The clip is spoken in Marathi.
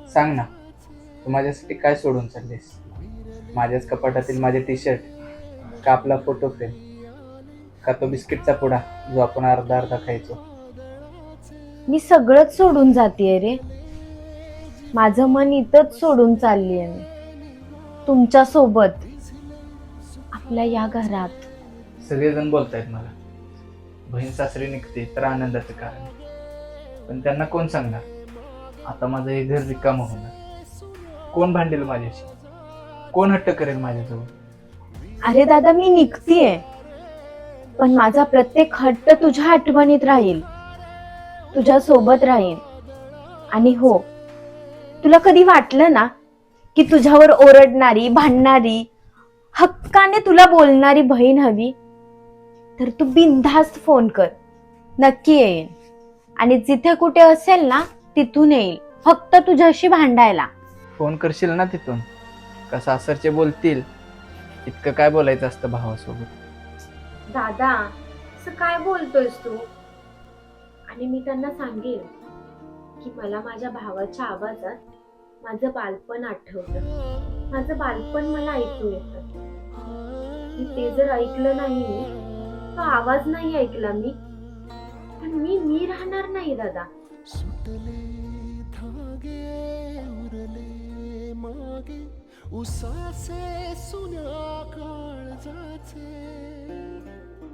सांग ना, तू माझ्यासाठी काय सोडून चाललीस? माझ्याच कपाटातील माझे टी शर्ट, का आपला फोटो फ्रेम, का तो बिस्किटचा पुडा जो आपण अर्धा अर्धा खायचो? मी सगळंच सोडून जातेय रे. माझं मन इथंच सोडून चाललीये मी, तुमच्या सोबत, आपल्या या घरात. सगळेजण बोलतायत मला, बहीण सासरी निघते तर आनंदाचं कारण. पण त्यांना कोण सांगणार आता माझं हे घर रिकामं होणार? कोण भांडेल माझ्याशी? कोण हट्ट करेल माझ्याजवळ? अरे दादा, मी निघतीये, पण माझा प्रत्येक हट्ट तुझ्या आठवणीत राहील, तुझ्या सोबत राहील. आणि हो, तुला कधी वाटलं ना की तुझ्यावर ओरडणारी, भांडणारी, हक्काने तुला बोलणारी बहीण हवी, तर तू बिनधास्त फोन कर, नक्की येईन. आणि जिथे कुठे असेल ना तिथून येईल, फक्त तुझ्याशी भांडायला. फोन करशील ना तिथून? का सासरचे बोलतील इतकं काय बोलायचं असतं भावासोबत? दादा, असं काय बोलतोयस तू? आणि मी त्यांना सांगेन की मला माझ्या भावाच्या आवाजात माझं बालपण आठवतं, माझं बालपण मला ऐकू येतं. मी ते जर ऐकलं नाही, तो आवाज नाही ऐकला मी, पण मी राहणार नाही दादा. उसासे सुन्या काळजाचे